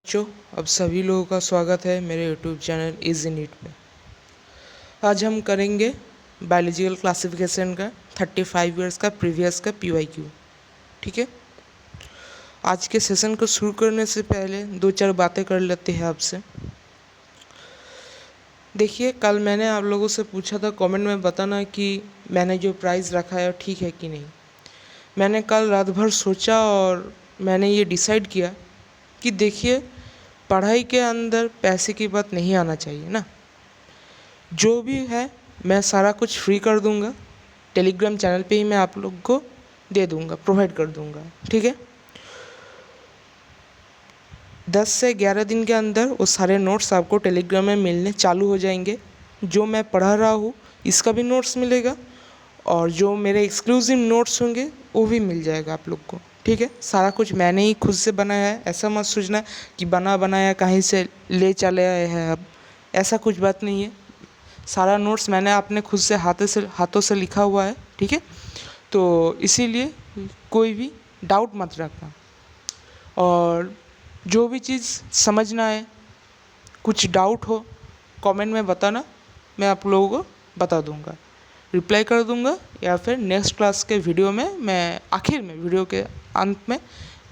बच्चों, अब सभी लोगों का स्वागत है मेरे यूट्यूब चैनल इजी नीट में। आज हम करेंगे बायोलॉजिकल क्लासिफिकेशन का 35 ईयर्स का प्रीवियस का PYQ। ठीक है, आज के सेशन को शुरू करने से पहले दो चार बातें कर लेते हैं आपसे। देखिए, कल मैंने आप लोगों से पूछा था कमेंट में बताना कि मैंने जो प्राइस रखा है ठीक है कि नहीं। मैंने कल रात भर सोचा और मैंने ये डिसाइड किया कि देखिए, पढ़ाई के अंदर पैसे की बात नहीं आना चाहिए ना। जो भी है मैं सारा कुछ फ्री कर दूंगा, टेलीग्राम चैनल पे ही मैं आप लोग को दे दूंगा, प्रोवाइड कर दूंगा। ठीक है, 10 से 11 दिन के अंदर वो सारे नोट्स आपको टेलीग्राम में मिलने चालू हो जाएंगे। जो मैं पढ़ा रहा हूँ इसका भी नोट्स मिलेगा और जो मेरे एक्सक्लूसिव नोट्स होंगे वो भी मिल जाएगा आप लोग को। ठीक है, सारा कुछ मैंने ही खुद से बनाया है, ऐसा मत सोचना कि बना बनाया कहीं से ले चले आए हैं। अब ऐसा कुछ बात नहीं है, सारा नोट्स मैंने अपने खुद से हाथों से लिखा हुआ है। ठीक है, तो इसीलिए कोई भी डाउट मत रखना और जो भी चीज़ समझ ना आए, कुछ डाउट हो, कमेंट में बताना, मैं आप लोगों को बता दूंगा, रिप्लाई कर दूंगा, या फिर नेक्स्ट क्लास के वीडियो में मैं आखिर में वीडियो के अंत में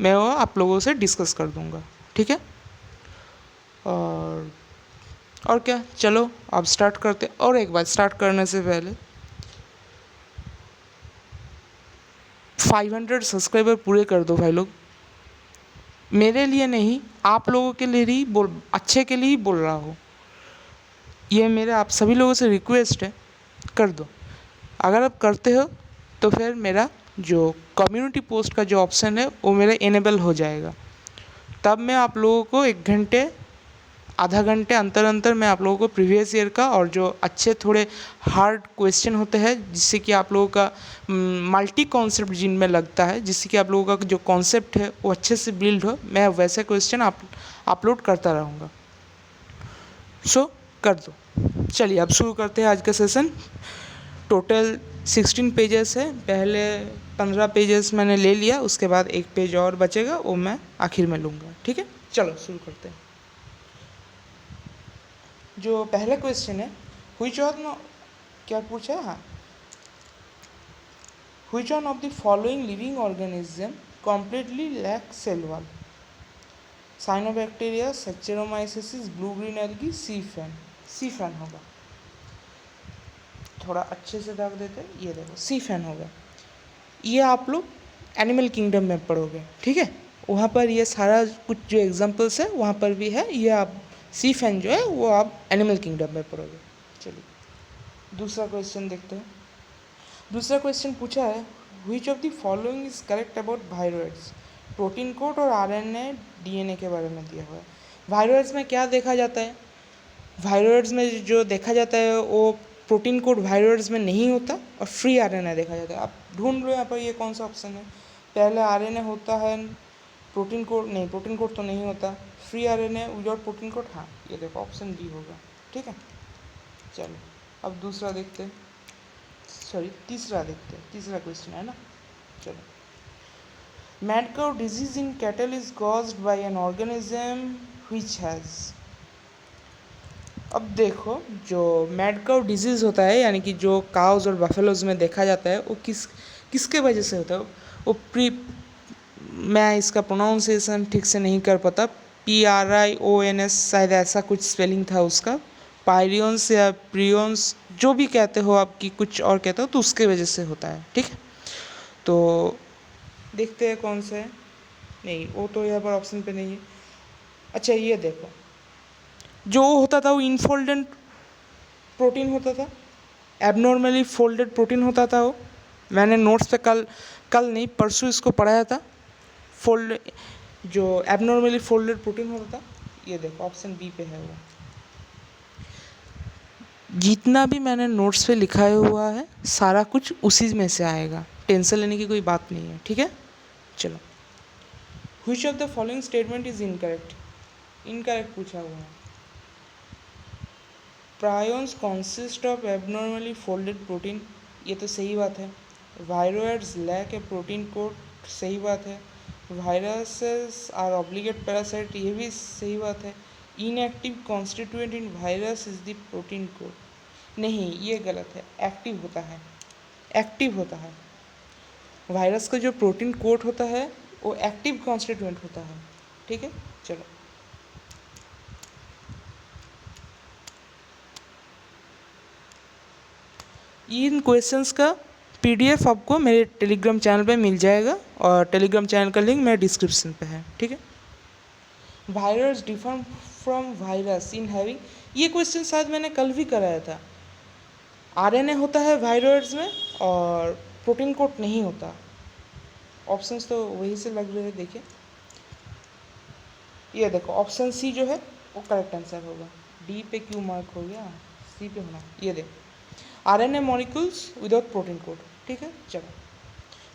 मैं वो आप लोगों से डिस्कस कर दूंगा। ठीक है, और क्या, चलो अब स्टार्ट करते। और एक बात, स्टार्ट करने से पहले 500 सब्सक्राइबर पूरे कर दो भाई लोग। मेरे लिए नहीं, आप लोगों के लिए ही अच्छे के लिए ही बोल रहा हूँ। ये मेरे आप सभी लोगों से रिक्वेस्ट है, कर दो। अगर आप करते हो तो फिर मेरा जो कम्युनिटी पोस्ट का जो ऑप्शन है वो मेरा इनेबल हो जाएगा। तब मैं आप लोगों को 1 घंटे आधा घंटे अंतर अंतर मैं आप लोगों को प्रीवियस ईयर का और जो अच्छे थोड़े हार्ड क्वेश्चन होते हैं जिससे कि आप लोगों का मल्टी कॉन्सेप्ट जिनमें लगता है, जिससे कि आप लोगों का जो कॉन्सेप्ट है वो अच्छे से बिल्ड हो, मैं वैसे क्वेश्चन अपलोड करता रहूँगा। सो कर दो। चलिए अब शुरू करते हैं आज का सेशन। टोटल 16 पेजेस है, पहले 15 पेजेस मैंने ले लिया, उसके बाद 1 पेज और बचेगा, वो मैं आखिर में लूँगा। ठीक है, चलो शुरू करते हैं। जो पहला क्वेश्चन है, व्हिच वन, क्या पूछा है, हाँ, which one of the following living organism completely lack cell wall? Cyanobacteria, Saccharomyces, blue green algae, sea fan होगा। थोड़ा अच्छे से दाग देते हैं, ये देखो सी फैन होगा। ये आप लोग एनिमल किंगडम में पढ़ोगे। ठीक है, वहाँ पर ये सारा कुछ जो एग्जांपल्स है वहाँ पर भी है। ये आप सी फैन जो है वो आप एनिमल किंगडम में पढ़ोगे। चलिए दूसरा क्वेश्चन देखते हैं। दूसरा क्वेश्चन पूछा है, which of the following is correct about viroids? Protein code और RNA DNA के बारे में दिया हुआ है। वायरोइड्स में क्या देखा जाता है? वायरोइड्स में जो देखा जाता है वो प्रोटीन कोड वायरोइड्स में नहीं होता और फ्री RNA देखा जाता है। आप ढूंढ लो यहाँ पर ये कौन सा ऑप्शन है। पहले RNA होता है, प्रोटीन कोड नहीं, प्रोटीन कोड तो नहीं होता, free RNA without protein code, हाँ ये देखो ऑप्शन B होगा। ठीक है, चलो अब दूसरा देखते हैं, सॉरी तीसरा देखते हैं, तीसरा क्वेश्चन है ना। चलो, mad cow disease in cattle is caused bye an organism which has. अब देखो, जो मैड काउ डिजीज़ होता है यानी कि जो काउज और बफेलोज में देखा जाता है वो किसके वजह से होता है? वो मैं इसका प्रोनाउंसिएशन ठीक से नहीं कर पाता, PRIONS शायद ऐसा कुछ स्पेलिंग था उसका, पायरियंस या प्रियंस जो भी कहते हो आपकी, कुछ और कहते हो, तो उसके वजह से होता है। ठीक है, तो देखते हैं कौन सा है। नहीं, वो तो यहाँ पर ऑप्शन पे नहीं है। अच्छा ये देखो, जो होता था वो इनफोल्डेड प्रोटीन होता था, एबनॉर्मली फोल्डेड प्रोटीन होता था। वो मैंने नोट्स पे कल नहीं परसों इसको पढ़ाया था। फोल्ड जो एबनॉर्मली फोल्डेड प्रोटीन होता था, ये देखो ऑप्शन B पे है वो। जितना भी मैंने नोट्स पे लिखा हुआ है सारा कुछ उसी में से आएगा, टेंशन लेने की कोई बात नहीं है। ठीक है, चलो, which of the following statement is incorrect? Incorrect पूछा हुआ है। Prions consist of abnormally folded protein, ये तो सही बात है। Viroids lack a protein code, सही बात है। वायरसेस आर ऑब्लिगेट पैरासाइट, ये भी सही बात है। Inactive constituent in virus is the protein code, नहीं ये गलत है, एक्टिव होता है, एक्टिव होता है। वायरस का जो प्रोटीन कोड होता है वो एक्टिव कॉन्स्टिट्यूएंट होता है, ठीक है। चलो इन क्वेश्चंस का पीडीएफ आपको मेरे टेलीग्राम चैनल पे मिल जाएगा और टेलीग्राम चैनल का लिंक मेरे डिस्क्रिप्शन पे है, ठीक है। Virus different from virus in having, ये क्वेश्चन शायद मैंने कल भी कराया था। आरएनए होता है वायरस में और प्रोटीन कोड नहीं होता। ऑप्शंस तो वही से लग रहे हैं, देखिए ये देखो ऑप्शन सी जो है वो करेक्ट आंसर होगा। डी पे क्यों मार्क हो गया, सी पे होना, ये देखो RNA molecules without protein code, ठीक है। चलो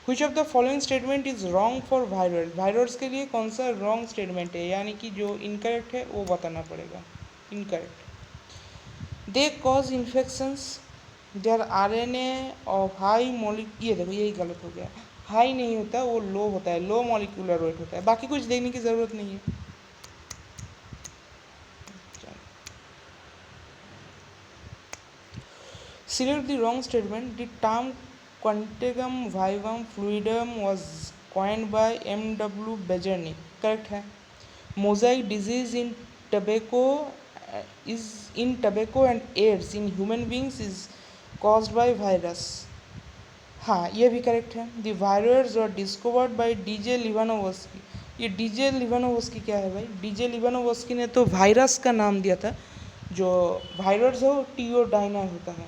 which of the following statement is wrong for virus, virus के लिए कौन सा रॉन्ग स्टेटमेंट है, यानी कि जो इनकरेक्ट है वो बताना पड़ेगा। Incorrect, they cause infections, their RNA of high molecule, ये देखो यही गलत हो गया, हाई नहीं होता वो लो होता है, लो मॉलिक्यूलर वेट होता है, बाकी कुछ देखने की ज़रूरत नहीं है। Select the wrong statement. The term quantum vivum fluidum was coined by M.W. Bejerny. Correct है. Mosaic disease in tobacco and AIDS in human beings is caused by virus. हाँ ये भी करेक्ट है। The virus were discovered by DJ Livanovsky. ये DJ लिवानोवस्की क्या है भाई? DJ लिवानोवस्की ने तो वायरस का नाम दिया था। जो वायरस हो टीओडाइनर होता है,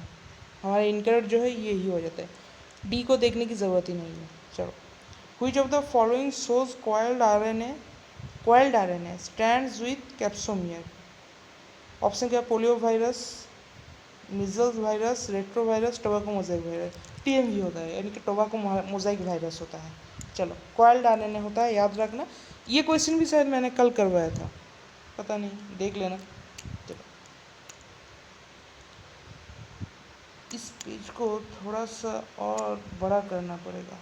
हमारा इनकरेक्ट जो है ये ही हो जाता है। डी को देखने की ज़रूरत ही नहीं है। चलो which of the following shows coiled RNA stands with capsomere. Option क्या, polio virus, measles virus, retro virus, tobacco mosaic virus. TMV होता है, यानी कि टोबैको मोजाइक वायरस होता है। चलो कॉइल्ड आरएनए होता है, याद रखना। ये क्वेश्चन भी शायद मैंने कल करवाया था, पता नहीं, देख लेना। चलो इस पेज को थोड़ा सा और बड़ा करना पड़ेगा।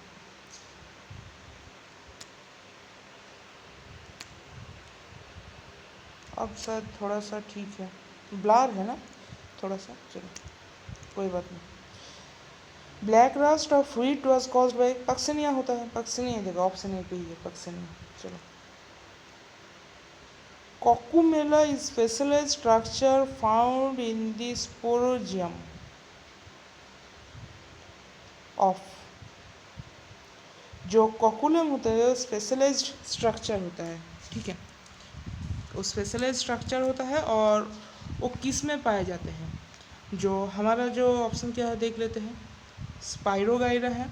अब शायद थोड़ा सा ठीक है, ब्लर है ना थोड़ा सा, चलो कोई बात नहीं। Black rust of wheat was caused by Puccinia होता है, पक्सिनिया देखो ऑप्शन ए पे ही है पक्सिनिया। चलो कोकुमेला is specialized structure found in the sporangium of, जो कोकुलम होता है स्पेशलाइज्ड स्ट्रक्चर होता है, ठीक है। वो स्पेशलाइज्ड स्ट्रक्चर होता है और वो किस में पाए जाते हैं, जो हमारा जो ऑप्शन क्या है देख लेते हैं। स्पाइरोगाइरा है,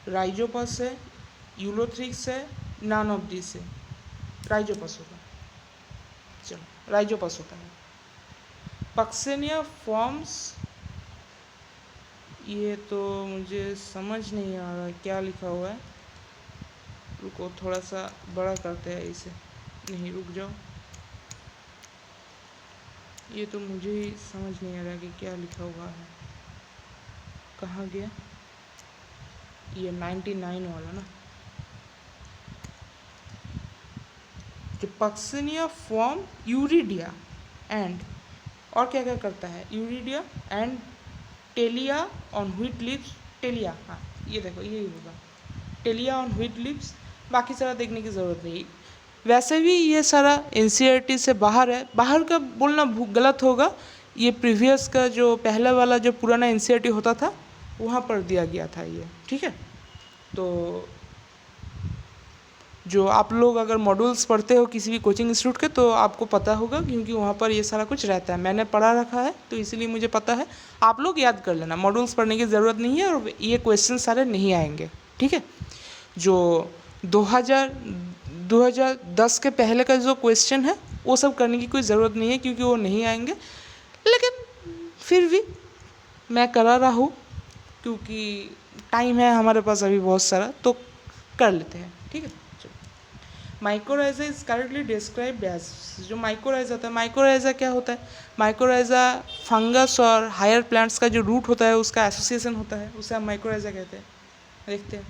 राइजोपस है, यूलोथ्रिक्स है, नॉन ऑफ दिस है। राइजोपस होता है, चलो राइजोपस होता है। पक्सेनिया फॉर्म्स, ये तो मुझे समझ नहीं आ रहा क्या लिखा हुआ है, रुको थोड़ा सा बड़ा करते हैं इसे, नहीं रुक जाओ, ये तो मुझे ही समझ नहीं आ रहा कि क्या लिखा हुआ है, कहाँ गया ये 99 वाला ना। जो पक्सिनिया फॉर्म यूरिडिया एंड, और क्या क्या करता है, यूरिडिया एंड टेलिया ऑन व्हीट लिप्स, टेलिया, हाँ ये देखो यही होगा, टेलिया ऑन व्हीट लिप्स, बाकी सारा देखने की ज़रूरत नहीं। वैसे भी ये सारा एनसीईआरटी से बाहर है, बाहर का बोलना गलत होगा, ये प्रीवियस का जो पहला वाला जो पुराना एनसीईआरटी होता था वहाँ पर दिया गया था ये, ठीक है। तो जो आप लोग अगर मॉड्यूल्स पढ़ते हो किसी भी कोचिंग इंस्टीट्यूट के तो आपको पता होगा, क्योंकि वहाँ पर ये सारा कुछ रहता है, मैंने पढ़ा रखा है तो इसीलिए मुझे पता है। आप लोग याद कर लेना, मॉड्यूल्स पढ़ने की ज़रूरत नहीं है और ये क्वेश्चन सारे नहीं आएंगे, ठीक है। जो 2010 के पहले का जो क्वेश्चन है वो सब करने की कोई ज़रूरत नहीं है, क्योंकि वो नहीं आएंगे, लेकिन फिर भी मैं करा रहा हूँ क्योंकि टाइम है हमारे पास अभी बहुत सारा, तो कर लेते हैं, ठीक है। Mycorrhiza is correctly described as, जो माइकोराइजा होता है, माइकोराइजा क्या होता है, माइकोराइजा फंगस और हायर प्लांट्स का जो रूट होता है उसका एसोसिएशन होता है, उसे हम माइकोराइजा कहते हैं। देखते हैं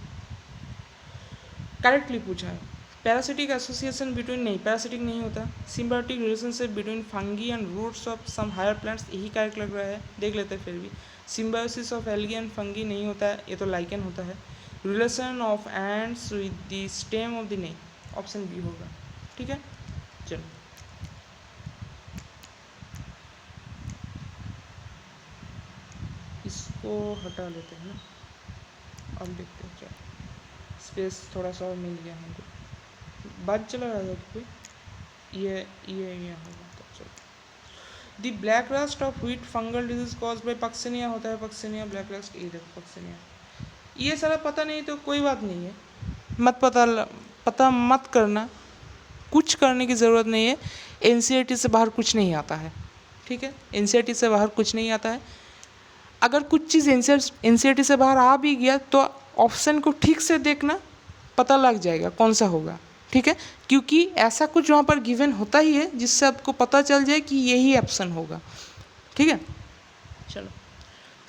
करेक्टली पूछा है। पैरासिटिक एसोसिएशन बिटवीन, नहीं पैरासिटिक नहीं होता। Symbiotic relationship between fungi and roots of some higher plants, यही करेक्ट लग रहा है, देख लेते हैं फिर भी। Symbiosis of algae and fungi नहीं होता है, ये तो लाइकेन होता है। Relation of ends with the stem of the, नहीं, ऑप्शन बी होगा। ठीक है, चलो इसको हटा लेते हैं ना, अब देखते हैं। चलो स्पेस थोड़ा सा और मिल गया हमको, बात चला रहा था कोई, ये होगा तो चलो। The black rust of wheat fungal disease cause by Puccinia होता है, पक्सेनिया ब्लैक रस्ट, ये देखो पक्सेनिया। ये सारा पता नहीं तो कोई बात नहीं है, मत पता मत करना, कुछ करने की ज़रूरत नहीं है। एनसीईआरटी से बाहर कुछ नहीं आता है, ठीक है, एनसीईआरटी से बाहर कुछ नहीं आता है। अगर कुछ चीज़ एनसीईआरटी से बाहर आ भी गया तो ऑप्शन को ठीक से देखना, पता लग जाएगा कौन सा होगा, ठीक है, क्योंकि ऐसा कुछ वहाँ पर गिवन होता ही है जिससे आपको पता चल जाए कि यही ऑप्शन होगा, ठीक है। चलो,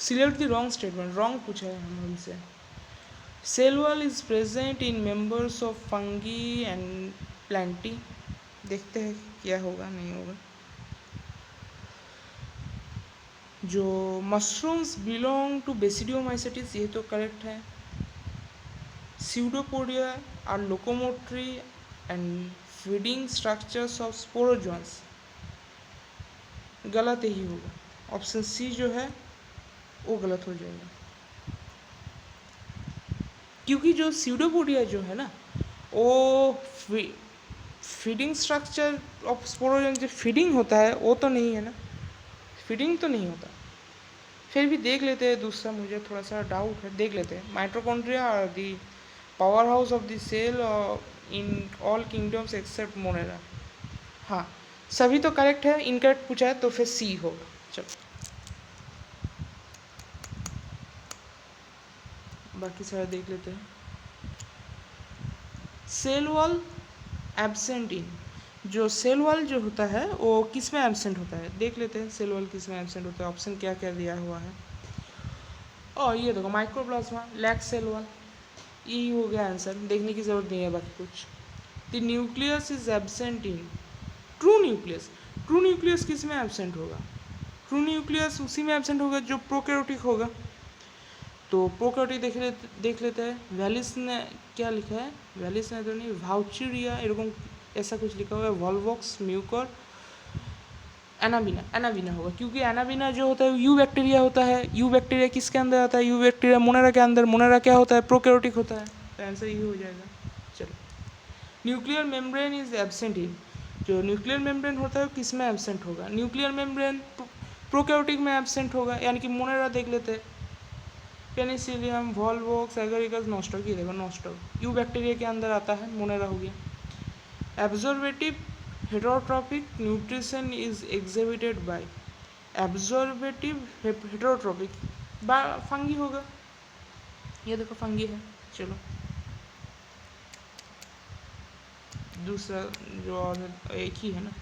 select the wrong statement, wrong पूछा है हमसे। Cell wall is present in members of fungi and plantae, देखते हैं क्या होगा नहीं होगा। जो मशरूम्स बिलोंग टू बेसिडियोमाइसेटिस, ये तो करेक्ट है। Pseudopodia are locomotory and feeding structures of sporozoans, गलत यही होगा, ऑप्शन सी जो है वो गलत हो जाएगा, क्योंकि जो स्यूडोपोडिया जो है ना वो फीडिंग स्ट्रक्चर ऑफ स्पोरोजोन, जो फीडिंग होता है वो तो नहीं है ना, फीडिंग तो नहीं होता। फिर भी देख लेते हैं, दूसरा मुझे थोड़ा सा डाउट है, देख लेते हैं। Mitochondria are the powerhouse of the cell in all kingdoms except Monera, हाँ सभी तो करेक्ट है, इनकरेक्ट पूछा है तो फिर सी होगा। चलो बाकी सारा देख लेते हैं। सेल वॉल एब्सेंट इन, जो सेल वॉल जो होता है वो किस में एब्सेंट होता है, देख लेते हैं सेल वॉल किस में एब्सेंट होता है, ऑप्शन क्या क्या दिया हुआ है। और ये देखो माइक्रोप्लाज्मा, लैक्स सेल वॉल, ये हो गया आंसर, देखने की ज़रूरत नहीं है बाकी कुछ। The nucleus is absent in true nucleus, true nucleus किस में एब्सेंट होगा, ट्रू न्यूक्लियस उसी में एब्सेंट होगा जो प्रोकैरियोटिक होगा। तो प्रोकैरियोटिक देख लेते हैं। वैलिस ने क्या लिखा है, वैलिस ने तो नहीं, वाउचरिया एरकम ऐसा कुछ लिखा हुआ है, वॉल्वॉक्स म्यूकर एनाबिना, एनाबिना होगा, क्योंकि एनाबिना जो होता है यू बैक्टीरिया होता है। यू बैक्टीरिया किसके अंदर आता है, यू बैक्टीरिया मोनेरा के अंदर, मोनेरा क्या होता है, प्रोकैरियोटिक होता है, तो आंसर ये हो जाएगा। चलो, nuclear membrane is absent in, जो न्यूक्लियर मेम्ब्रेन होता है किस में एब्सेंट होगा, न्यूक्लियर मेम्ब्रेन प्रोकैरियोटिक में एब्सेंट होगा, यानी कि मोनेरा देख लेते हैं। पेनिसिलियम, वॉल्वॉक्स, एगरिकस, नॉस्टॉक, ये देखो नॉस्टॉक यू बैक्टीरिया के अंदर आता है, मोनेरा हो गया। Absorptive heterotrophic nutrition is exhibited by, absorptive heterotrophic fungi होगा, ये देखो फंगी है। चलो दूसरा जो और है एक ही है ना।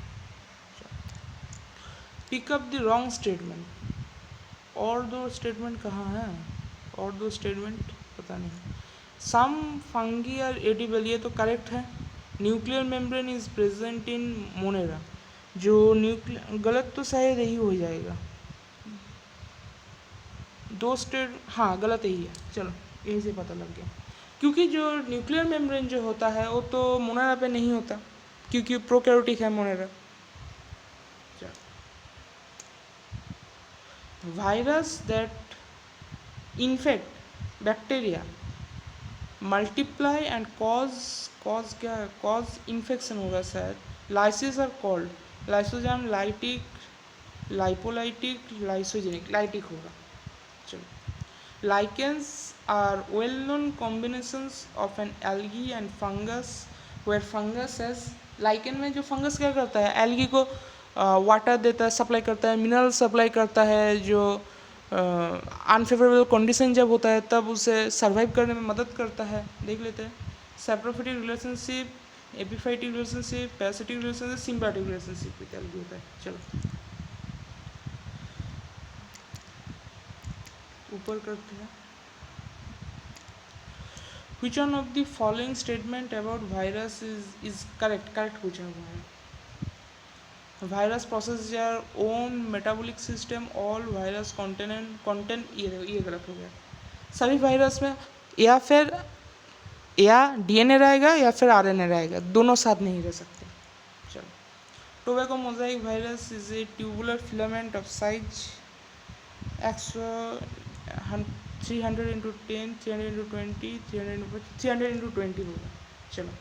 पिकअप द रॉन्ग स्टेटमेंट, और दो स्टेटमेंट कहाँ हैं, और दो स्टेटमेंट पता नहीं। सम फंगी आर एडिबल, ये तो करेक्ट है। Nuclear membrane is present in Monera, जो न्यूक्लियर, गलत तो शायद यही हो जाएगा, दो स्टेट, हाँ गलत यही है। चलो यही से पता लग गया, क्योंकि जो न्यूक्लियर मेम्ब्रेन जो होता है वो तो मोनेरा पे नहीं होता, क्योंकि प्रोकैरियोटिक है Monera. Virus that infect bacteria multiply and cause क्या है, कॉज इन्फेक्शन होगा शायद। Lysis are called, lysozyme, lytic, lipolytic, lysogenic, lytic होगा। चलो, lichens are well known combinations of an algae and fungus, where fungus as, lichen में जो fungus क्या करता है, एल्गी को वाटर देता है, सप्लाई करता है, मिनरल सप्लाई करता है, जो अनफेवरेबल कंडीशन जब होता है तब उसे सर्वाइव करने में मदद करता है। देख लेते हैं। Saprophytic relationship, epiphytic relationship, parasitic relationship, symbiotic relationship क्या होता है। चलो ऊपर करते हैं। Which one of the following statement about virus is correct? Correct पूछा हुआ है. Virus process their own metabolic system. All virus content ये गलत हो गया. सभी वायरस में या डीएनए रहेगा या फिर आरएनए रहेगा, दोनों साथ नहीं रह सकते. चलो. Tobacco mosaic virus is a tubular filament of size x 300 into 10, 300 into 20, 300 into 20 होगा. चलो.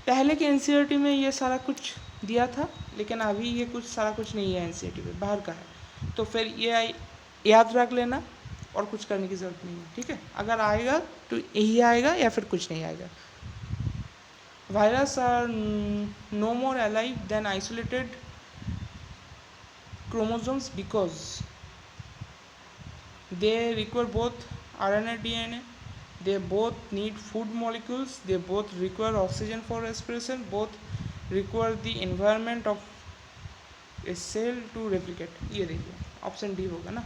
पहले के एनसीईआरटी में ये सारा कुछ दिया था, लेकिन अभी ये कुछ सारा कुछ नहीं है एनसीईआरटी में, बाहर का है. तो फिर ये याद रख लेना और कुछ करने की ज़रूरत नहीं है. ठीक है, अगर आएगा तो यही आएगा या फिर कुछ नहीं आएगा. Virus are no more alive than isolated chromosomes because they require both RNA DNA, they both need food molecules, they both require oxygen for respiration, both require the environment of a cell to replicate. ये देखिए option D होगा ना.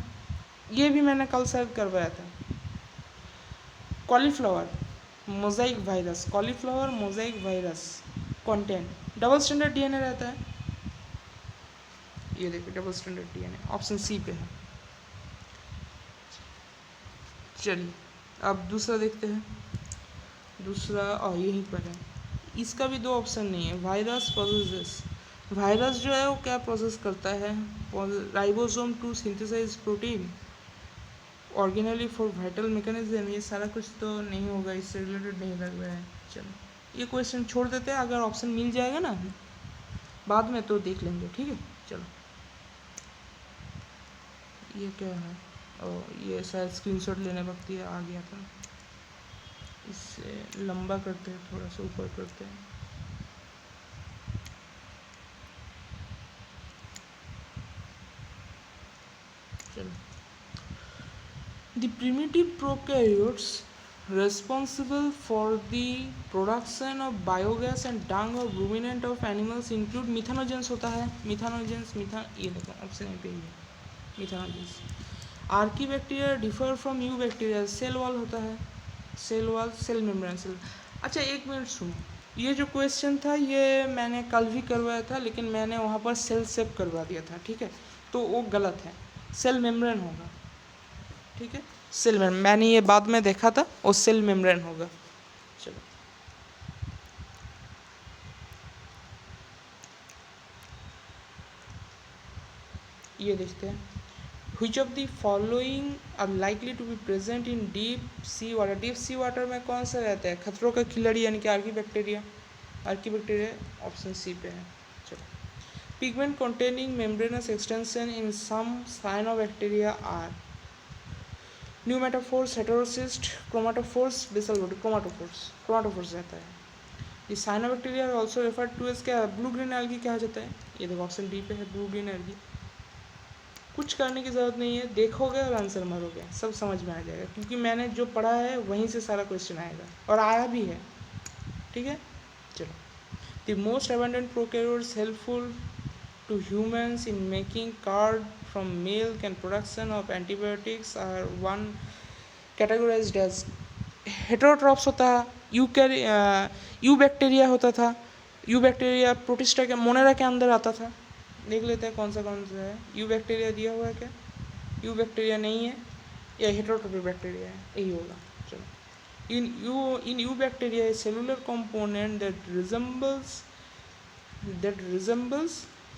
ये भी मैंने कल शायद करवाया था. Cauliflower mosaic virus, cauliflower mosaic virus content double standard DNA रहता है. ये देखिए double standard DNA option C पे है. चलिए अब दूसरा देखते हैं. दूसरा यहीं पर है. इसका भी दो ऑप्शन नहीं है. वायरस प्रोसेसेस, वायरस जो है वो क्या प्रोसेस करता है? Ribosome to synthesise protein organelle for vital mechanism. ये सारा कुछ तो नहीं होगा, इससे रिलेटेड नहीं लग रहा है. चलो ये क्वेश्चन छोड़ देते हैं. अगर ऑप्शन मिल जाएगा ना बाद में तो देख लेंगे. ठीक है. चलो ये क्या है? ये शायद स्क्रीनशॉट लेने वक्त ये आ गया था. इससे लंबा करते हैं, थोड़ा सा ऊपर करते हैं. चलो. The primitive prokaryotes responsible for the production of biogas and dung of ruminant of animals include methanogens होता है. मिथानोजेंस ये देखो ऑप्शन ए पे ही है methanogens. Archaebacteria differ from eubacteria. Cell wall होता है, cell wall, cell membrane, cell. अच्छा एक मिनट सुनो. ये जो क्वेश्चन था ये मैंने कल भी करवाया था, लेकिन मैंने वहाँ पर सेल सेप करवा दिया था. ठीक है, तो वो गलत है. सेल मेम्ब्रेन होगा. ठीक है, सेल मेम्ब्रेन. मैंने ये बाद में देखा था, वो सेल मेम्ब्रेन होगा. चलो ये देखते हैं. Which of the following are likely to be present in deep sea water? Deep sea water में कौन सा रहता है? खतरों का खिलाड़ी यानी कि archaebacteria. Archaebacteria option C पे है. चलो. Pigment containing membranous extension in some cyanobacteria are pneumatophores, heterocyst, chromatophores, basal body. Chromatophores रहता है. ये cyanobacteria also referred to as क्या? ब्लू ग्रीन एल्गी कहा जाता है. ये देखो ऑप्शन डी पे है ब्लू ग्रीन एल्गी. कुछ करने की ज़रूरत नहीं है, देखोगे और आंसर मारोगे, सब समझ में आ जाएगा, क्योंकि मैंने जो पढ़ा है वहीं से सारा क्वेश्चन आएगा और आया भी है. ठीक है. चलो. The most abundant prokaryotes helpful to humans in making curd from milk and production of antibiotics are one categorized as heterotrophs होता है. यू बैक्टीरिया होता था. यू बैक्टीरिया प्रोटिस्टा के मोनेरा के अंदर आता था. देख लेते हैं कौन सा है. यू बैक्टीरिया दिया हुआ है क्या? यू बैक्टीरिया नहीं है, या हेटेरोट्रोफिक बैक्टीरिया है, यही होगा. चलो. In eubacteria a cellular component that resembles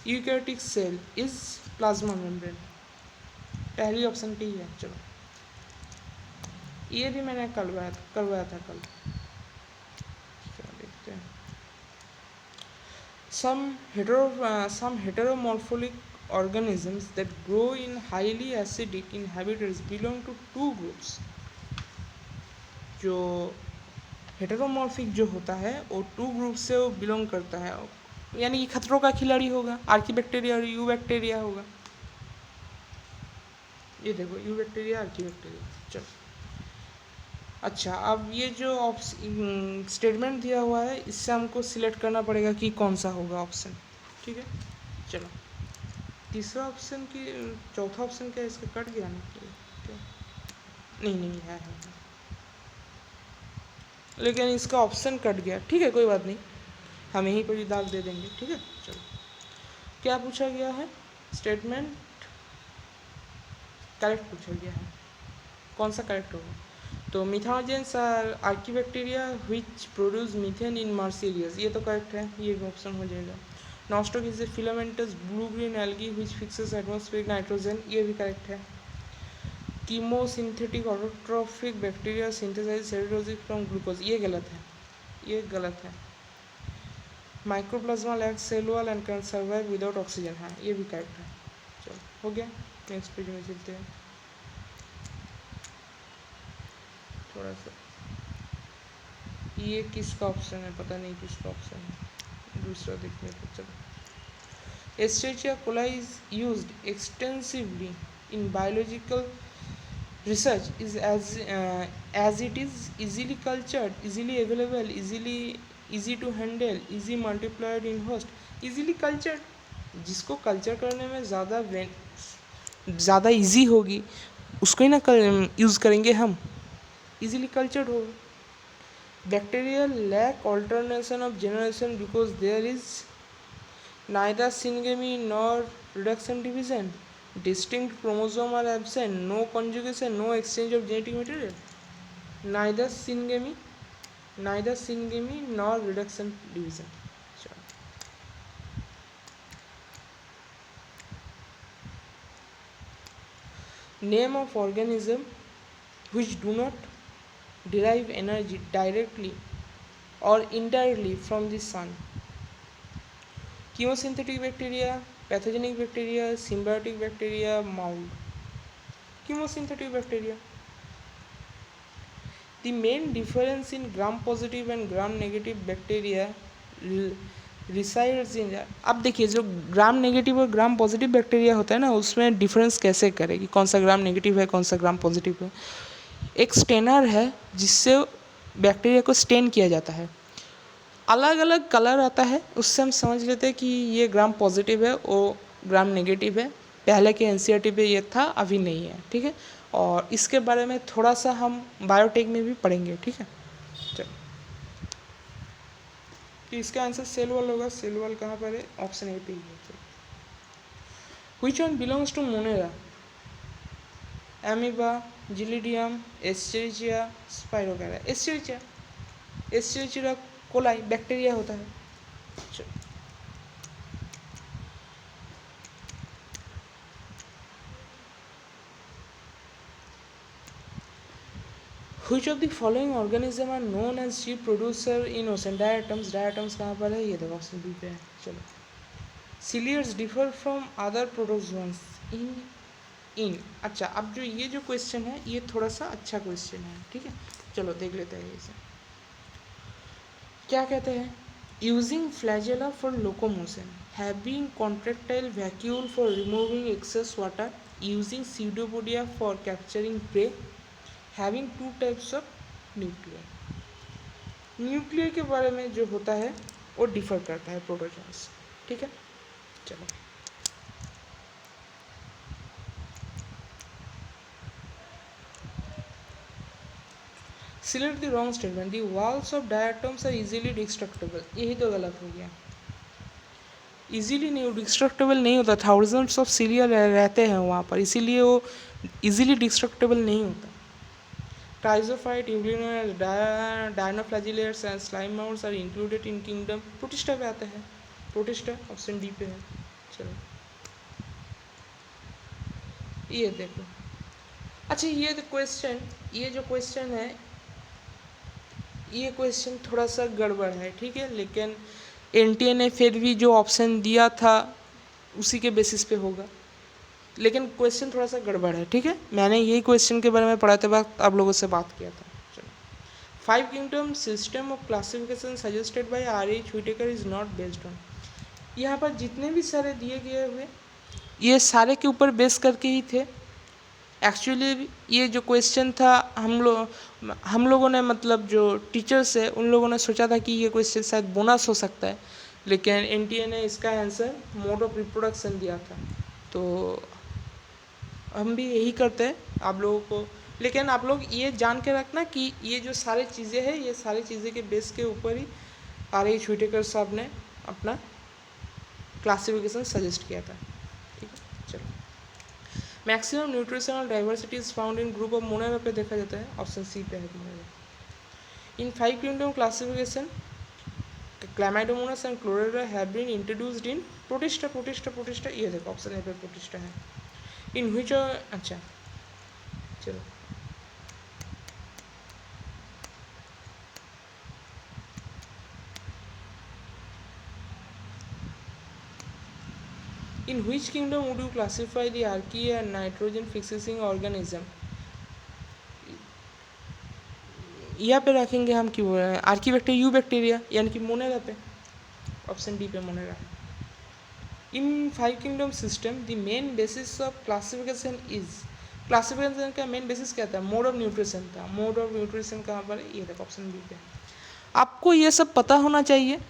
eukaryotic cell is plasma membrane. पहली ऑप्शन टी है. चलो ये भी मैंने करवाया था कल. देखते हैं. some heteromorphic organisms that grow in highly acidic inhabitants belong to two groups. जो हेटेरोमॉर्फिक जो होता है वो टू ग्रुप से वो बिलोंग करता है, यानी कि खतरों का खिलाड़ी होगा. आर्की बैक्टीरिया और यू बैक्टीरिया होगा. ये देखो यू बैक्टीरिया, आर्की बैक्टीरिया. चलो. अच्छा अब ये जो स्टेटमेंट दिया हुआ है इससे हमको सिलेक्ट करना पड़ेगा कि कौन सा होगा ऑप्शन. ठीक है. चलो. तीसरा ऑप्शन की चौथा ऑप्शन क्या इसका कट गया ना? नहीं है. लेकिन इसका ऑप्शन कट गया। ठीक है, कोई बात नहीं, हम यहीं पर ही दाग दे देंगे। ठीक है, चलो क्या पूछा गया है, स्टेटमेंट करेक्ट पूछा गया है, कौन सा करेक्ट होगा? तो methanogens are archaebacteria which produce methane in marsh areas, ये तो करेक्ट है, ये भी ऑप्शन हो जाएगा। Nostoc is a filamentous blue green algae which fixes atmospheric nitrogen, ये भी करेक्ट है। Chemosynthetic autotrophic bacteria synthesize cellulose from glucose, ये गलत है, ये गलत है। Mycoplasma lacks cell wall and can survive without oxygen, हाँ ये भी करेक्ट है। चलो हो गया, नेक्स्ट पेज में चलते हैं। थोड़ा सा ये किसका ऑप्शन है, पता नहीं किसका ऑप्शन है, दूसरा देखने पर। चलो Asteria coli is used extensively in biological research is as it is easily cultured, easily available, easy to handle, easy multiplied in host, easily cultured, जिसको कल्चर करने में ज़्यादा इजी होगी उसको ही ना यूज़ करेंगे हम, इजीली कल्चर्ड होगा। Bacteria lack alternation of generation because there is neither syngamy nor reduction division, distinct chromosome are absent, no conjugation, no exchange of genetic material, neither syngamy nor reduction division. Name of organism which do not derive energy directly or indirectly from the sun. Chemosynthetic bacteria, pathogenic bacteria, symbiotic bacteria, mold. Chemosynthetic bacteria. The main difference in gram-positive and gram-negative bacteria resides in, अब देखिए जो gram negative और gram positive bacteria होता है ना, उसमें difference कैसे करें कि कौन सा ग्राम नेगेटिव है कौन सा ग्राम पॉजिटिव है। एक स्टेनर है जिससे बैक्टीरिया को स्टेन किया जाता है, अलग अलग कलर आता है, उससे हम समझ लेते हैं कि ये ग्राम पॉजिटिव है वो ग्राम नेगेटिव है। पहले के एनसीईआरटी पे ये था, अभी नहीं है। ठीक है, और इसके बारे में थोड़ा सा हम बायोटेक में भी पढ़ेंगे। ठीक है, चलो कि इसका आंसर सेल वॉल होगा। सेल वॉल कहाँ पर है, ऑप्शन ए पे ही है। Which one belongs to Monera, amoeba, gelidium, Escherichia, spirogyra. Escherichia coli bacteria होता है। चलो Which of the following organism are known as chief producer in ocean? Diatoms. Diatoms कहाँ पर है, ये देखो ऑप्शन बी पे है। चलो Ciliates differ from other protozoans in अच्छा, अब जो ये जो क्वेश्चन है ये थोड़ा सा अच्छा क्वेश्चन है। ठीक है, चलो देख लेते हैं इसे। क्या कहते हैं, using flagella for locomotion, having contractile vacuole for removing excess water, using pseudopodia for capturing prey, having two types of nuclear. Nuclear के बारे में जो होता है वो डिफर करता है प्रोटोजोन्स। ठीक है, चलो select the wrong statement, the walls of diatoms are easily destructible, यही तो गलत हो गया। इजीली नहीं, डिस्ट्रक्टेबल नहीं होता, थाउजेंड्स ऑफ सिलिया रहते हैं वहाँ पर, इसीलिए वो इजीली डिस्ट्रक्टेबल नहीं होता। ट्राइजोफाइट, euglenoids, dinoflagellates and slime moulds are included in kingdom. Protista पे आते हैं, प्रोटिस्टा ऑप्शन डी पे है। चलो ये देखो, अच्छा ये जो क्वेश्चन है ये क्वेश्चन थोड़ा सा गड़बड़ है। ठीक है, लेकिन एनटीए ने फिर भी जो ऑप्शन दिया था उसी के बेसिस पे होगा, लेकिन क्वेश्चन थोड़ा सा गड़बड़ है। ठीक है, मैंने यही क्वेश्चन के बारे में पढ़ाते वक्त आप लोगों से बात किया था। चलो 5 kingdom system of classification suggested by R H. Whittaker is not based on, यहाँ पर जितने भी सारे दिए गए हुए ये सारे के ऊपर बेस करके ही थे। एक्चुअली ये जो क्वेश्चन था हम लोगों ने मतलब जो टीचर्स है उन लोगों ने सोचा था कि ये क्वेश्चन शायद बोनस हो सकता है, लेकिन एनटीए ने इसका आंसर मोड ऑफ रिप्रोडक्शन दिया था। तो हम भी यही करते हैं, आप लोगों को लेकिन आप लोग ये जान के रखना कि ये जो सारी चीज़ें हैं ये सारी चीज़ें के बेस के ऊपर ही R.H. व्हिटेकर साहब ने अपना क्लासिफिकेशन सजेस्ट किया था। ठीक है, चलो। Maximum nutritional diversity is found in group of Monera पे देखा जाता है, ऑप्शन सी पे है Monera. In 5 kingdom classification Chlamydomonas and chlorella have been introduced in Protista, ये देखो ऑप्शन ए पे प्रोटिस्टा है। इन व्हिच, अच्छा चलो, in which kingdom would you classify the Archie and nitrogen fixing organism, यहाँ पे रखेंगे हम क्यों आर्की बैक्टीरिया, यू बैक्टीरिया यानी कि मोनेरा पे, ऑप्शन डी पे Monera. In 5 kingdom system the main basis of classification is, classification का मेन बेसिस क्या था, मोड ऑफ न्यूट्रिशन था। मोड ऑफ न्यूट्रिशन कहाँ पर, ये देखो ऑप्शन बी पे। आपको ये सब पता होना चाहिए,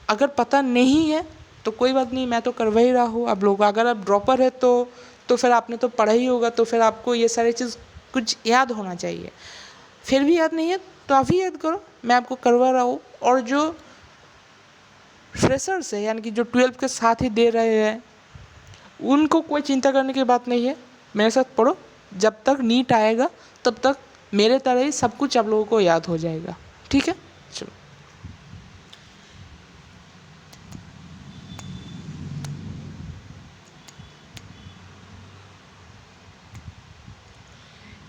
अगर पता नहीं है तो कोई बात नहीं, मैं तो करवा ही रहा हूँ। आप लोग अगर आप ड्रॉपर है तो फिर आपने तो पढ़ा ही होगा, तो फिर आपको ये सारी चीज़ कुछ याद होना चाहिए। फिर भी याद नहीं है तो आप ही याद करो, मैं आपको करवा रहा हूँ। और जो फ्रेशर्स है यानी कि जो 12th के साथ ही दे रहे हैं, उनको कोई चिंता करने की बात नहीं है, मेरे साथ पढ़ो। जब तक नीट आएगा तब तक मेरे तरह ही सब कुछ आप लोगों को याद हो जाएगा। ठीक है, चलो।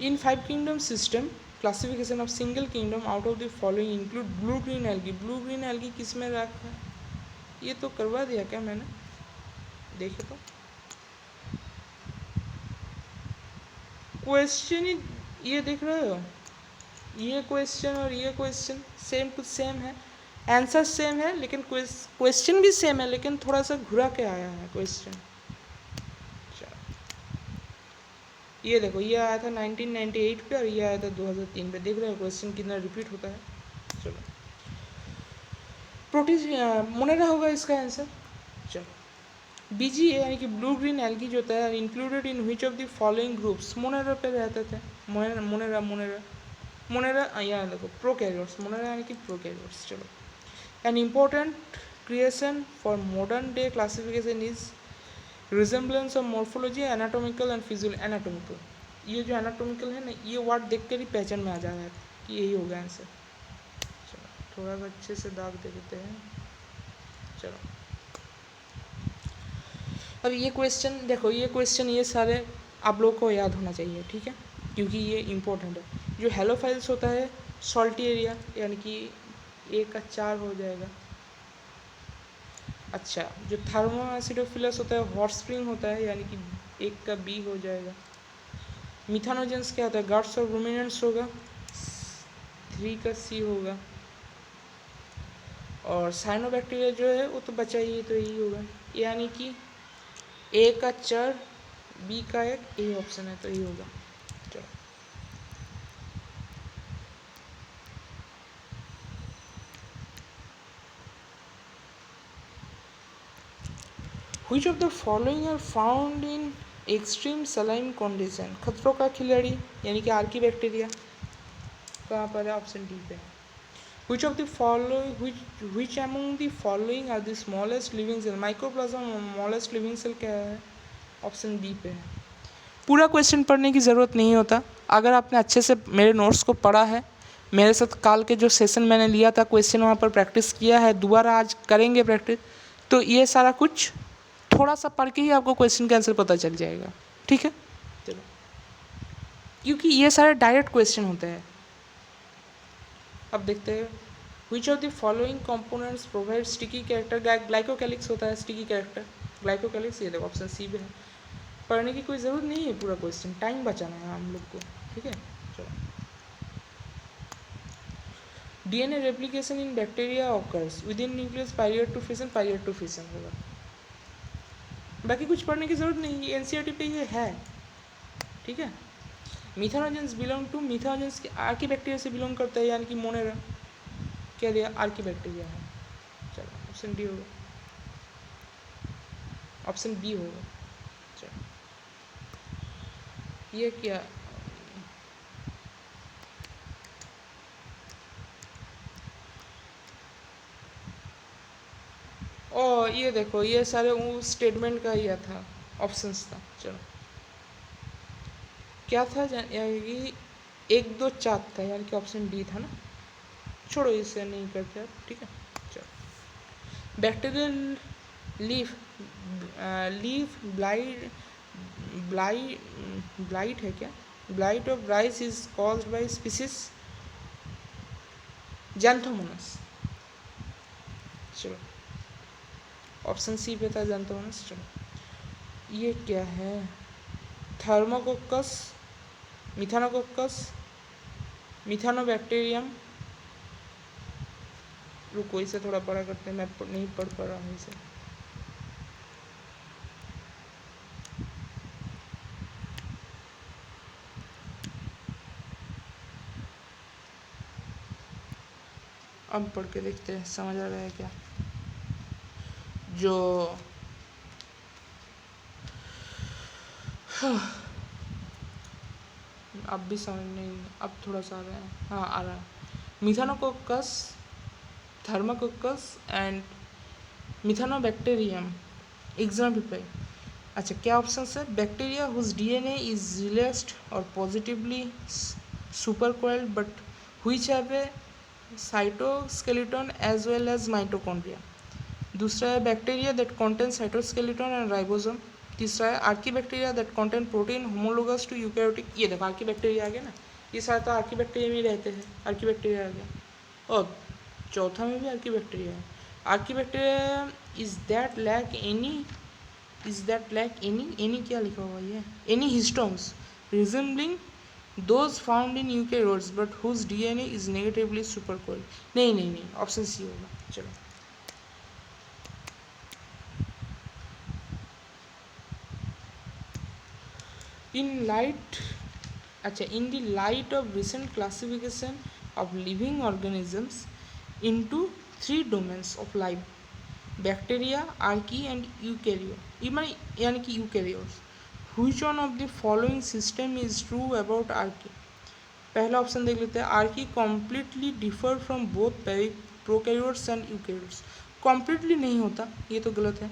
इन 5 kingdom system classification of single kingdom out of the following include blue green algae. Blue green algae किस में रखा है, ये तो करवा दिया क्या मैंने, देखे तो क्वेश्चन ही ये देख रहे हो, ये क्वेश्चन और ये क्वेश्चन सेम टू सेम है, आंसर सेम है, लेकिन क्वेश्चन भी सेम है, लेकिन थोड़ा सा घुरा के आया है क्वेश्चन। ये देखो, ये आया था 1998 पे और ये आया था 2003 पे, देख रहे हो क्वेश्चन कितना रिपीट होता है। चलो, प्रोटीज मोनेरा होगा इसका आंसर। चलो, BGA यानी कि ब्लू ग्रीन एल्गी जो होता है included in which of the following groups, Monera पे रहते थे। मोनेरा यहाँ देखो प्रोकैरियोट्स, मोनेरा यानी कि प्रोकैरियोट्स। चलो, an important creation for modern day classification is resemblance of morphology anatomical and physical. Anatomical, ये जो एनाटोमिकल है ना, ये वर्ड देख कर ही पहचान में आ जा रहा है कि यही होगा आंसर। चलो, थोड़ा सा अच्छे से दाग दे देते हैं। चलो, अब ये क्वेश्चन देखो, ये क्वेश्चन ये सारे आप लोगों को याद होना चाहिए, ठीक है, क्योंकि ये इम्पोर्टेंट है। जो हेलोफाइल्स होता है सॉल्टी एरिया यानी कि 1 का 4 हो जाएगा। अच्छा, जो थर्मो एसिडोफिलस होता है हॉट स्प्रिंग होता है यानी कि 1 का B हो जाएगा। मिथानोजेंस क्या होता है, गार्ड्स और रूमिनेंट्स होगा, 3 का C होगा। और साइनोबैक्टीरिया जो है वो तो बचा ही, तो यही होगा, यानी कि A का 4 B का 1, यही ऑप्शन है, तो यही होगा। चलो, Which of the following are found in extreme saline condition? खतरों का खिलाड़ी यानी कि आर्की बैक्टीरिया कहाँ पर है, ऑप्शन डी पे। Which of the following, which among the following are the smallest living cell? Mycoplasma smallest living cell क्या है, ऑप्शन बी पे है। पूरा क्वेश्चन पढ़ने की ज़रूरत नहीं होता, अगर आपने अच्छे से मेरे नोट्स को पढ़ा है, मेरे साथ काल के जो सेशन मैंने लिया था क्वेश्चन वहाँ पर प्रैक्टिस किया है, दोबारा आज करेंगे प्रैक्टिस, तो ये सारा कुछ थोड़ा सा पढ़ के ही आपको क्वेश्चन का आंसर पता चल जाएगा। ठीक है, चलो, क्योंकि ये सारे डायरेक्ट क्वेश्चन होते हैं। अब देखते हैं, which of the following components provide sticky character. Glycocalyx होता है स्टिकी कैरेक्टर, ग्लाइकोकैलिक्स, ये देखो ऑप्शन सी पे है। पढ़ने की कोई ज़रूरत नहीं है, पूरा क्वेश्चन टाइम बचाना है हम लोग को। ठीक है, चलो, DNA replication in bacteria occurs within nucleus prior to fission होगा। बाकी कुछ पढ़ने की ज़रूरत नहीं, ये NCERT पे ये है। ठीक है, methanogens belong to, methanogens Archie bacteria से बिलोंग करता है यानी कि मोनेरा, क्या दिया, आर्की बैक्टीरिया है। चलो, ऑप्शन डी होगा, ऑप्शन बी होगा। चलो, ये क्या, ओ ये देखो, ये सारे उस स्टेटमेंट का यह था, ऑप्शंस था। चलो क्या था, यानी कि 1 2 4 था, यानी कि ऑप्शन डी था ना। छोड़ो, इसे नहीं करते अब, ठीक है। चलो, बैक्टीरियल लीफ लीफ ब्लाइट है क्या? Blight of rice is caused by species Xanthomonas. चलो, ऑप्शन सी पे था जैंथोमोनस। चलो, ये क्या है? थर्मोकोकस, मिथानोकोकस, मिथानोबैक्टीरियम। रुको, इसे थोड़ा पढ़ा करते हैं, मैं नहीं पढ़ पा रहा हूँ इसे। अब पढ़ के देखते हैं समझ आ रहा है क्या। जो अब भी समझ नहीं, अब थोड़ा सा आ रहा है, हाँ आ रहा है। Methanococcus, thermococcus and methanobacterium example. अच्छा, क्या ऑप्शन है? Bacteria whose DNA is relaxed और positively super coiled but which have a cytoskeleton as well as mitochondria. दूसरा है bacteria that contain cytoskeleton and ribosome. तीसरा है archaebacteria that contain protein homologous to eukaryotic. ये देखो, Archie bacteria आ गया ना, ये सारे तो आर्की बैक्टीरिया में ही रहते हैं, आर्की बैक्टीरिया आ गया। और चौथा में भी आर्की बैक्टीरिया है। Archaebacteria is that lack any क्या लिखा हुआ ये, any histones resembling those found in eukaryotes but whose DNA is negatively super coiled. नहीं नहीं नहीं, ऑप्शन सी होगा। चलो, in light अच्छा, in the light of recent classification of living organisms into 3 domains of life, bacteria, archaea and यानी कि eukaryotes, which one of the following system is true about archaea? पहला option देख लेते हैं, archaea completely differ from both prokaryotes and eukaryotes. Completely नहीं होता, ये तो गलत है।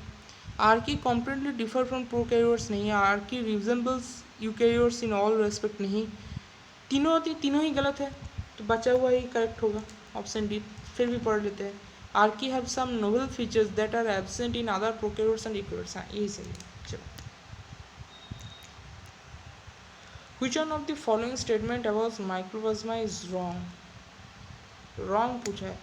Archaea completely differ from prokaryotes नहीं है। Archaea resembles eukaryotes in all respect नहीं। तीनों ही गलत है, तो बचा हुआ ही करेक्ट होगा, ऑप्शन डी। फिर भी पढ़ लेते हैं, archaea have some novel features that are absent in other prokaryotes and eukaryotes. हाँ, यही सही है। चलो, Which one of the following statement about microplasma is wrong? Wrong पूछा है।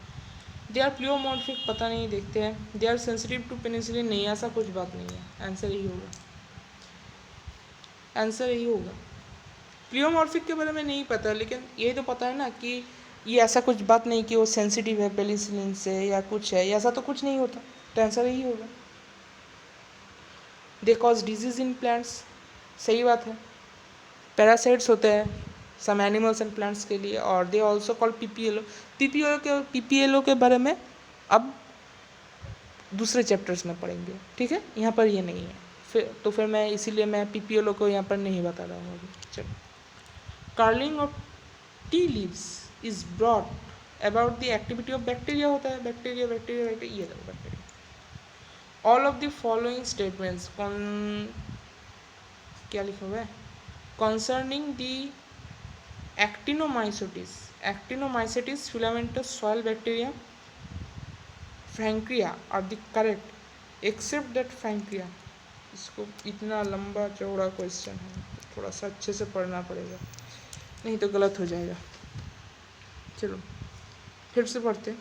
दे आर प्लियोमॉर्फिक, पता नहीं, देखते हैं। They are sensitive to penicillin, नहीं, ऐसा कुछ बात नहीं है। आंसर यही होगा, आंसर यही होगा। प्लियोमॉर्फिक के बारे में नहीं पता, लेकिन ये तो पता है ना कि ये ऐसा कुछ बात नहीं कि वो सेंसिटिव है पेनिसिलिन से या कुछ है, ऐसा तो कुछ नहीं होता, तो आंसर यही होगा। They cause disease in plants, सही बात है। पैरासाइट्स होते हैं सम एनिमल्स एंड प्लांट्स के लिए, और दे ऑल्सो कॉल पीपीएलओ के बारे में अब दूसरे चैप्टर्स में पढ़ेंगे, ठीक है। यहाँ पर ये नहीं है, फिर मैं इसीलिए मैं पीपीएलओ को यहाँ पर नहीं बता रहा हूँ अभी। चलो, curling of tea leaves is brought about the activity of bacteria होता है। बैक्टीरिया बैक्टीरिया बैक्टीरिया, ये देखो bacteria. All of the following statements क्या लिखा हुआ है? concerning the actinomycetes filamentous soil bacterium Frankia are the correct except that Frankia। इसको इतना लंबा चौड़ा क्वेश्चन है, थोड़ा सा अच्छे से पढ़ना पड़ेगा, नहीं तो गलत हो जाएगा। चलो फिर से पढ़ते।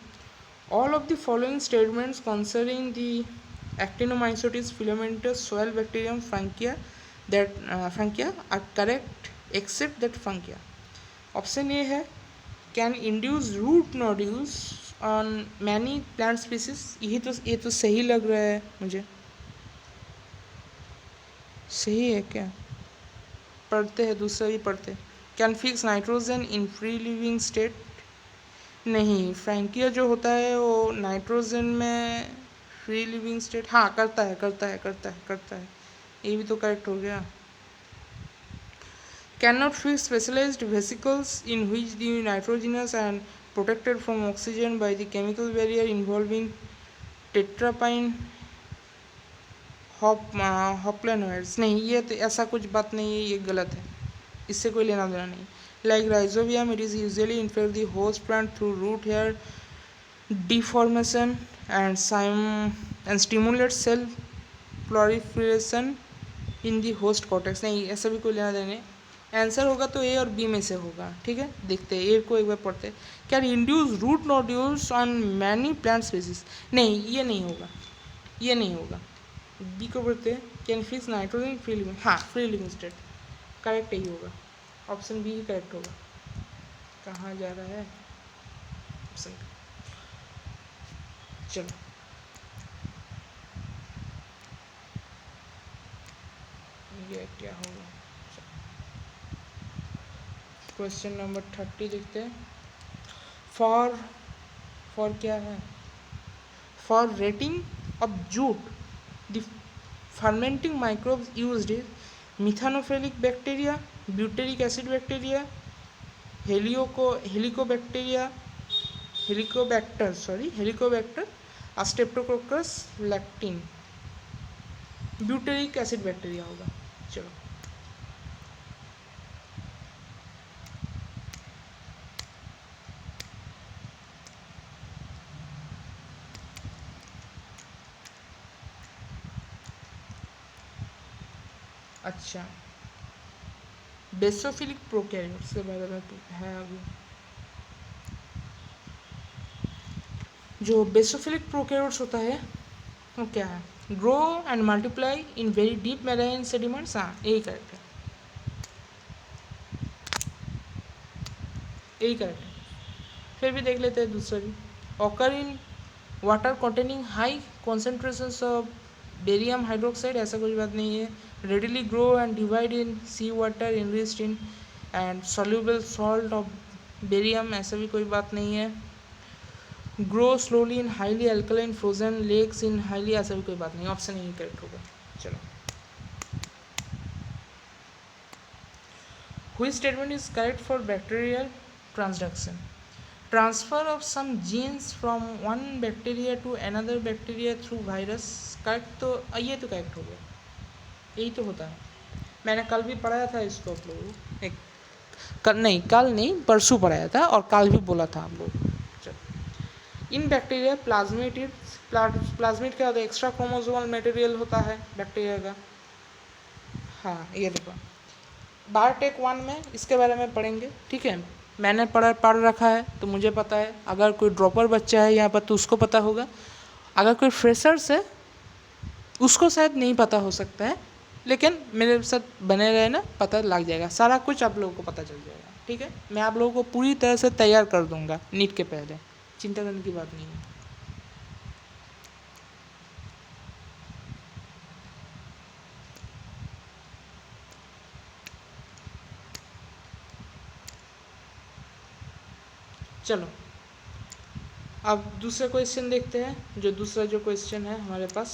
All of the following statements concerning the actinomycetes filamentous soil bacterium Frankia are correct except that Frankia। Option A है, can induce root nodules on many plant species. ये तो सही लग रहा है मुझे, सही है क्या? पढ़ते हैं, दूसरा ही पढ़ते। Can fix nitrogen in free living state, नहीं। फ्रैंकिया जो होता है वो नाइट्रोजन में फ्री लिविंग स्टेट, हाँ करता है, ये भी तो करेक्ट हो गया। Cannot fix specialized vesicles in which the nitrogenous and protected from oxygen by the chemical barrier involving टेट्रापाइन हॉप्लेनोइड्स, नहीं ये तो ऐसा कुछ बात नहीं है, ये गलत है, इससे कोई लेना देना नहीं। Like Rhizobium it is usually infect the host plant through root hair deformation and stimulate cell proliferation in the host cortex, नहीं ऐसा भी कोई लेना देना नहीं। आंसर होगा तो ए और बी में से होगा, ठीक है। देखते हैं ए को एक बार पढ़ते हैं। Can induce root nodules on many plant species, नहीं ये नहीं होगा, ये नहीं होगा। बी को पढ़ते हैं। Can fix nitrogen free living, हाँ फ्री लिविंग स्टेट, करेक्ट यही होगा, ऑप्शन बी ही करेक्ट होगा। कहाँ जा रहा है ऑप्शन, चलो ये क्या होगा। क्वेश्चन नंबर 30 लिखते हैं। फॉर क्या है, for retting of jute the fermenting microbes used is methanophilic bacteria, butyric acid bacteria, Helicobacter, Streptococcus lactin, butyric acid bacteria होगा। चलो अच्छा, बेसोफिलिक प्रोकैरियोट्स के बारे में है अभी। जो बेसोफिलिक प्रोकैरियोट्स होता है वो क्या है, grow and multiply in very deep marine sediments, हाँ यही करेक्ट है, यही करेक्ट है। फिर भी देख लेते हैं दूसरा भी। Occur in water containing high concentrations of barium hydroxide, ऐसा कुछ बात नहीं है। Readily grow and divide in sea water enriched in and soluble salt of barium, ऐसा भी कोई बात नहीं है। Grow slowly in highly alkaline frozen lakes in highly, ऐसा भी कोई बात नहीं, ऑप्शन यही करेक्ट होगा। चलो, which statement is correct for bacterial transduction, transfer of some genes from one bacteria to another bacteria through virus, correct, तो ये तो करेक्ट हो गया, यही तो होता है। मैंने कल भी पढ़ाया था इसको आप लोगों को, कल नहीं परसों पढ़ाया था, और कल भी बोला था आप लोग। इन बैक्टीरिया प्लाज्मिड क्या होता है, एक्स्ट्रा क्रोमोसोमल मटेरियल होता है बैक्टीरिया का। हाँ ये देखो, बायोटेक 1 में इसके बारे में पढ़ेंगे, ठीक है। मैंने पढ़ रखा है तो मुझे पता है, अगर कोई ड्रॉपर बच्चा है यहाँ पर तो उसको पता होगा, अगर कोई फ्रेशर्स है उसको शायद नहीं पता हो सकता है, लेकिन मेरे साथ बने रहे ना, पता लग जाएगा, सारा कुछ आप लोगों को पता चल जाएगा, ठीक है। मैं आप लोगों को पूरी तरह से तैयार कर दूंगा नीट के पहले, चिंता करने की बात नहीं है। चलो अब दूसरा क्वेश्चन देखते हैं। जो दूसरा क्वेश्चन है हमारे पास,